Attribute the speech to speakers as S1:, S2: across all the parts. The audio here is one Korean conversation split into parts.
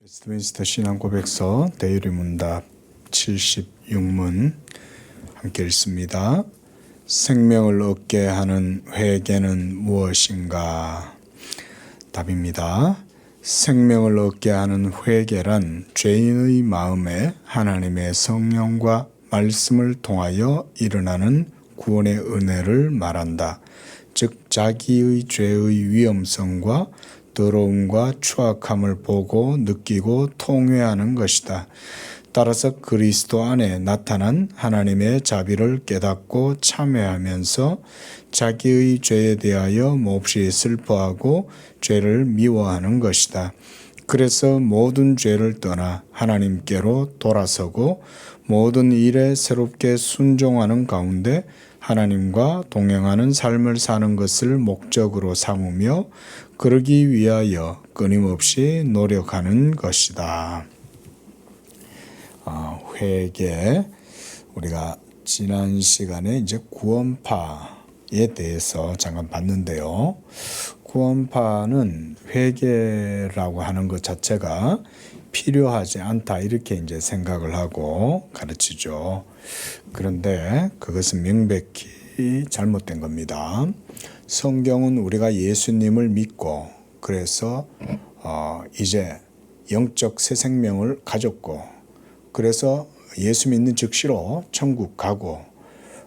S1: 웨스트민스터 신앙고백서 대유리문답 76문 함께 읽습니다. 생명을 얻게 하는 회개는 무엇인가? 답입니다. 생명을 얻게 하는 회개란 죄인의 마음에 하나님의 성령과 말씀을 통하여 일어나는 구원의 은혜를 말한다. 즉 자기의 죄의 위험성과 더러움과 추악함을 보고 느끼고 통회하는 것이다. 따라서 그리스도 안에 나타난 하나님의 자비를 깨닫고 참회하면서 자기의 죄에 대하여 몹시 슬퍼하고 죄를 미워하는 것이다. 그래서 모든 죄를 떠나 하나님께로 돌아서고 모든 일에 새롭게 순종하는 가운데 하나님과 동행하는 삶을 사는 것을 목적으로 삼으며 그러기 위하여 끊임없이 노력하는 것이다. 회개, 우리가 지난 시간에 이제 구원파에 대해서 잠깐 봤는데요. 구원파는 회개라고 하는 것 자체가 필요하지 않다 이렇게 이제 생각을 하고 가르치죠. 그런데 그것은 명백히 잘못된 겁니다. 성경은 우리가 예수님을 믿고 그래서 이제 영적 새 생명을 가졌고 그래서 예수 믿는 즉시로 천국 가고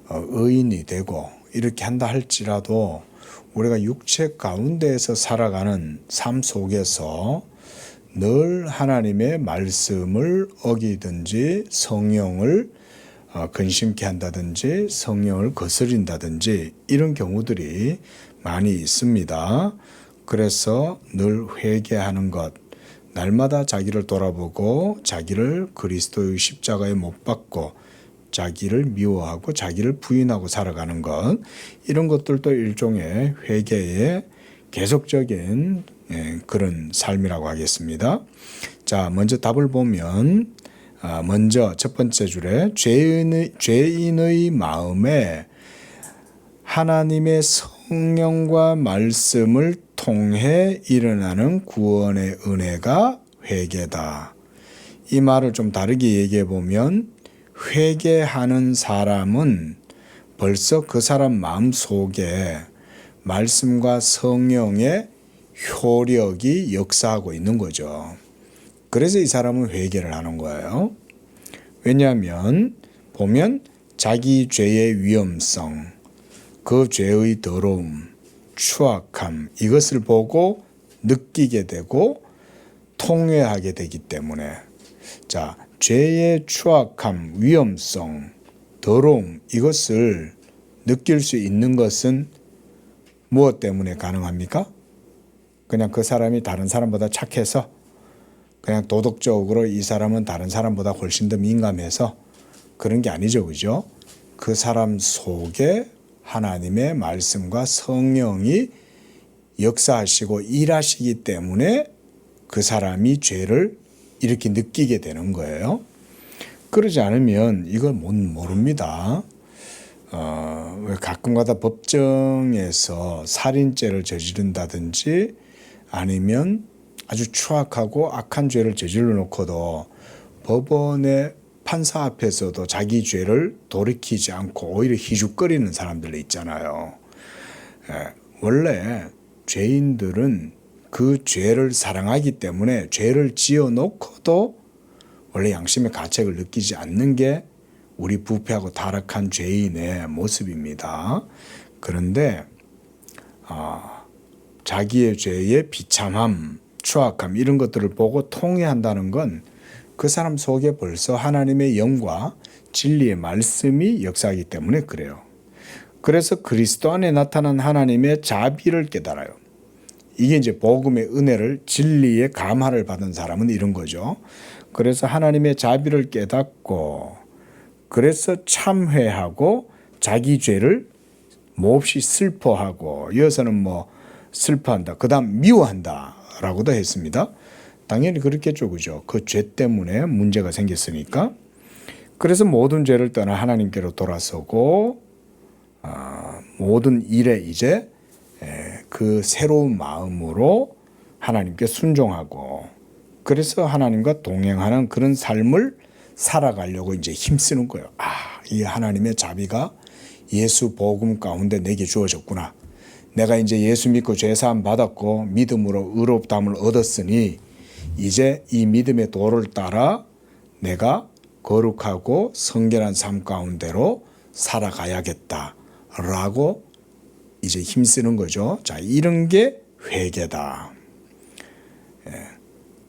S1: 의인이 되고 이렇게 한다 할지라도 우리가 육체 가운데에서 살아가는 삶 속에서 늘 하나님의 말씀을 어기든지 성령을 근심케 한다든지 성령을 거스린다든지 이런 경우들이 많이 있습니다. 그래서 늘 회개하는 것, 날마다 자기를 돌아보고 자기를 그리스도의 십자가에 못 박고 자기를 미워하고 자기를 부인하고 살아가는 것, 이런 것들도 일종의 회개의 계속적인 그런 삶이라고 하겠습니다. 자, 먼저 답을 보면 먼저 첫 번째 줄에 죄인의 마음에 하나님의 성령과 말씀을 통해 일어나는 구원의 은혜가 회개다. 이 말을 좀 다르게 얘기해 보면 회개하는 사람은 벌써 그 사람 마음 속에 말씀과 성령의 효력이 역사하고 있는 거죠. 그래서 이 사람은 회개를 하는 거예요. 왜냐하면 보면 자기 죄의 위험성, 그 죄의 더러움, 추악함 이것을 보고 느끼게 되고 통회하게 되기 때문에 자, 죄의 추악함, 위험성, 더러움 이것을 느낄 수 있는 것은 무엇 때문에 가능합니까? 그냥 그 사람이 다른 사람보다 착해서 그냥 도덕적으로 이 사람은 다른 사람보다 훨씬 더 민감해서 그런 게 아니죠. 그죠? 그 사람 속에 하나님의 말씀과 성령이 역사하시고 일하시기 때문에 그 사람이 죄를 이렇게 느끼게 되는 거예요. 그러지 않으면 이걸 모릅니다. 가끔가다 법정에서 살인죄를 저지른다든지 아니면 아주 추악하고 악한 죄를 저질러 놓고도 법원의 판사 앞에서도 자기 죄를 돌이키지 않고 오히려 희죽거리는 사람들 있잖아요. 원래 죄인들은 그 죄를 사랑하기 때문에 죄를 지어 놓고도 원래 양심의 가책을 느끼지 않는 게 우리 부패하고 타락한 죄인의 모습입니다. 그런데 자기의 죄의 비참함, 추악함 이런 것들을 보고 통회한다는 건 그 사람 속에 벌써 하나님의 영과 진리의 말씀이 역사하기 때문에 그래요. 그래서 그리스도 안에 나타난 하나님의 자비를 깨달아요. 이게 이제 복음의 은혜를 진리의 감화를 받은 사람은 이런 거죠. 그래서 하나님의 자비를 깨닫고 그래서 참회하고 자기 죄를 몹시 슬퍼하고 이어서는 슬퍼한다. 그 다음 미워한다 라고도 했습니다. 당연히 그렇겠죠. 그죠? 그 죄 때문에 문제가 생겼으니까. 그래서 모든 죄를 떠나 하나님께로 돌아서고 모든 일에 이제 그 새로운 마음으로 하나님께 순종하고 그래서 하나님과 동행하는 그런 삶을 살아가려고 이제 힘쓰는 거예요. 이 하나님의 자비가 예수 복음 가운데 내게 주어졌구나. 내가 이제 예수 믿고 죄사함 받았고 믿음으로 의롭다함을 얻었으니 이제 이 믿음의 도를 따라 내가 거룩하고 성결한 삶 가운데로 살아가야겠다라고 이제 힘쓰는 거죠. 자, 이런 게 회개다.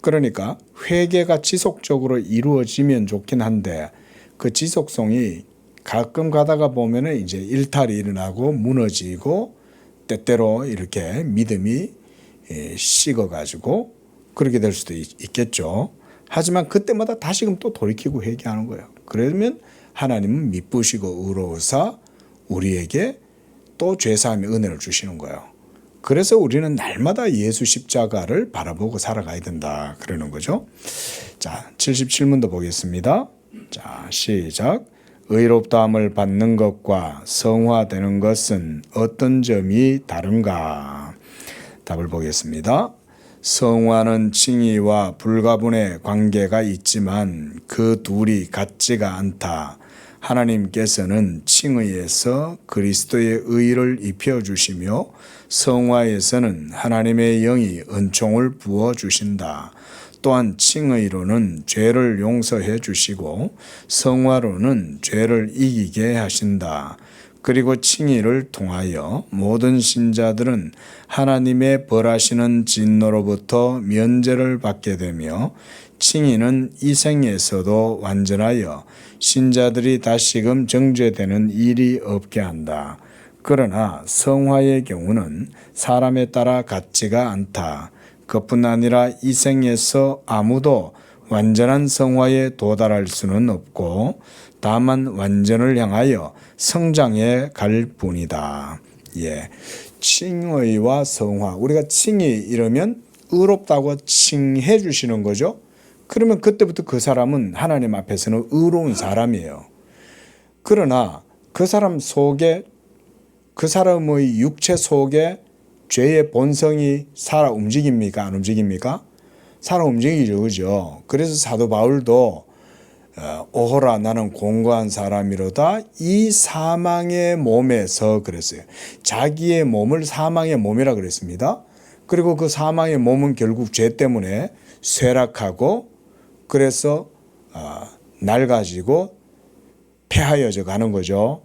S1: 그러니까 회개가 지속적으로 이루어지면 좋긴 한데 그 지속성이 가끔 가다가 보면은 이제 일탈이 일어나고 무너지고 때때로 이렇게 믿음이 식어가지고 그렇게 될 수도 있겠죠. 하지만 그때마다 다시금 또 돌이키고 회개하는 거예요. 그러면 하나님은 미쁘시고 의로우사 우리에게 또 죄사함의 은혜를 주시는 거예요. 그래서 우리는 날마다 예수 십자가를 바라보고 살아가야 된다 그러는 거죠. 자, 77문도 보겠습니다. 자, 시작. 의롭다함을 받는 것과 성화되는 것은 어떤 점이 다른가? 답을 보겠습니다. 성화는 칭의와 불가분의 관계가 있지만 그 둘이 같지가 않다. 하나님께서는 칭의에서 그리스도의 의를 입혀주시며 성화에서는 하나님의 영이 은총을 부어주신다. 또한 칭의로는 죄를 용서해 주시고 성화로는 죄를 이기게 하신다. 그리고 칭의를 통하여 모든 신자들은 하나님의 벌하시는 진노로부터 면제를 받게 되며 칭의는 이 생에서도 완전하여 신자들이 다시금 정죄되는 일이 없게 한다. 그러나 성화의 경우는 사람에 따라 같지가 않다. 그뿐 아니라 이 생에서 아무도 완전한 성화에 도달할 수는 없고 다만 완전을 향하여 성장해 갈 뿐이다. 칭의와 성화. 우리가 칭의 이러면 의롭다고 칭해 주시는 거죠. 그러면 그때부터 그 사람은 하나님 앞에서는 의로운 사람이에요. 그러나 그 사람 속에 그 사람의 육체 속에 죄의 본성이 살아 움직입니까? 안 움직입니까? 살아 움직이죠. 그죠? 그래서 사도 바울도 오호라 나는 공고한 사람이로다 이 사망의 몸에서 그랬어요. 자기의 몸을 사망의 몸이라 그랬습니다. 그리고 그 사망의 몸은 결국 죄 때문에 쇠락하고 그래서 낡아지고 폐하여져 가는 거죠.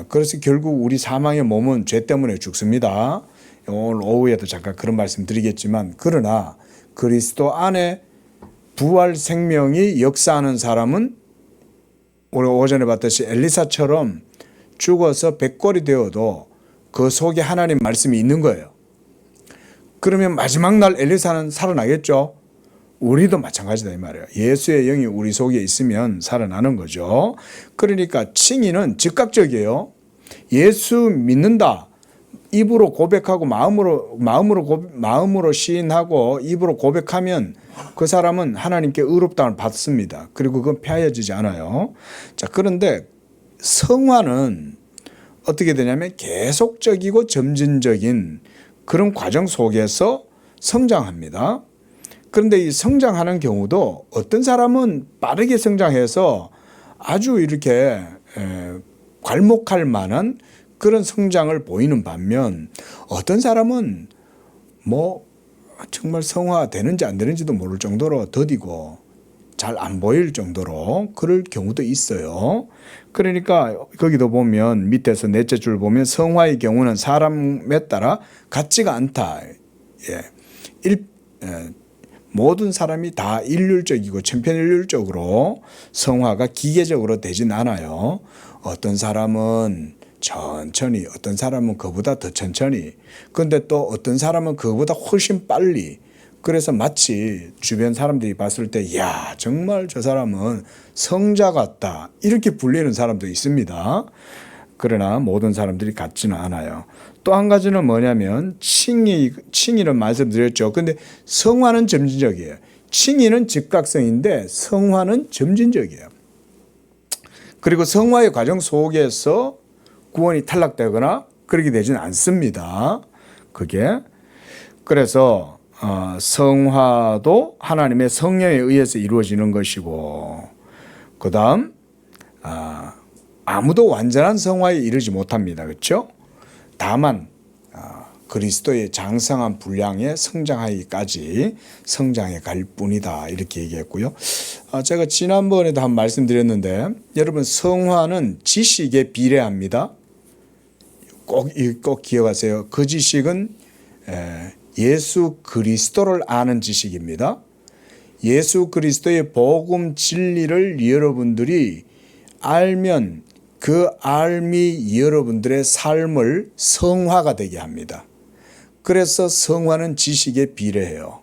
S1: 그래서 결국 우리 사망의 몸은 죄 때문에 죽습니다. 오늘 오후에도 잠깐 그런 말씀 드리겠지만 그러나 그리스도 안에 부활 생명이 역사하는 사람은 우리 오전에 봤듯이 엘리사처럼 죽어서 백골이 되어도 그 속에 하나님 말씀이 있는 거예요. 그러면 마지막 날 엘리사는 살아나겠죠. 우리도 마찬가지다 이 말이에요. 예수의 영이 우리 속에 있으면 살아나는 거죠. 그러니까 칭의는 즉각적이에요. 예수 믿는다. 입으로 고백하고 마음으로 시인하고 입으로 고백하면 그 사람은 하나님께 의롭다함을 받습니다. 그리고 그건 폐하여지지 않아요. 자, 그런데 성화는 어떻게 되냐면 계속적이고 점진적인 그런 과정 속에서 성장합니다. 그런데 이 성장하는 경우도 어떤 사람은 빠르게 성장해서 아주 이렇게 괄목할 만한 그런 성장을 보이는 반면 어떤 사람은 정말 성화되는지 안 되는지도 모를 정도로 더디고 잘 안 보일 정도로 그럴 경우도 있어요. 그러니까 거기도 보면 밑에서 넷째 줄 보면 성화의 경우는 사람에 따라 같지가 않다. 모든 사람이 다 일률적이고 천편일률적으로 성화가 기계적으로 되진 않아요. 어떤 사람은 천천히, 어떤 사람은 그보다 더 천천히, 그런데 또 어떤 사람은 그보다 훨씬 빨리. 그래서 마치 주변 사람들이 봤을 때, 야, 정말 저 사람은 성자 같다. 이렇게 불리는 사람도 있습니다. 그러나 모든 사람들이 같지는 않아요. 또 한 가지는 뭐냐면 칭의는 말씀드렸죠. 근데 성화는 점진적이에요. 칭의는 즉각성인데 성화는 점진적이에요. 그리고 성화의 과정 속에서 구원이 탈락되거나 그렇게 되지는 않습니다. 그게 그래서 성화도 하나님의 성령에 의해서 이루어지는 것이고, 그 다음 아무도 완전한 성화에 이르지 못합니다. 그렇죠? 다만 그리스도의 장성한 분량에 성장하기까지 성장해 갈 뿐이다, 이렇게 얘기했고요. 제가 지난번에도 한 말씀드렸는데, 여러분, 성화는 지식에 비례합니다. 꼭 기억하세요. 그 지식은 예수 그리스도를 아는 지식입니다. 예수 그리스도의 복음 진리를 여러분들이 알면 그 알미 여러분들의 삶을 성화가 되게 합니다. 그래서 성화는 지식에 비례해요.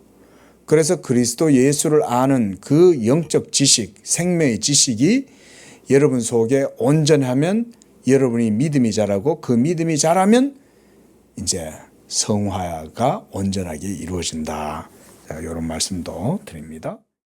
S1: 그래서 그리스도 예수를 아는 그 영적 지식, 생명의 지식이 여러분 속에 온전하면 여러분이 믿음이 자라고, 그 믿음이 자라면 이제 성화가 온전하게 이루어진다. 이런 말씀도 드립니다.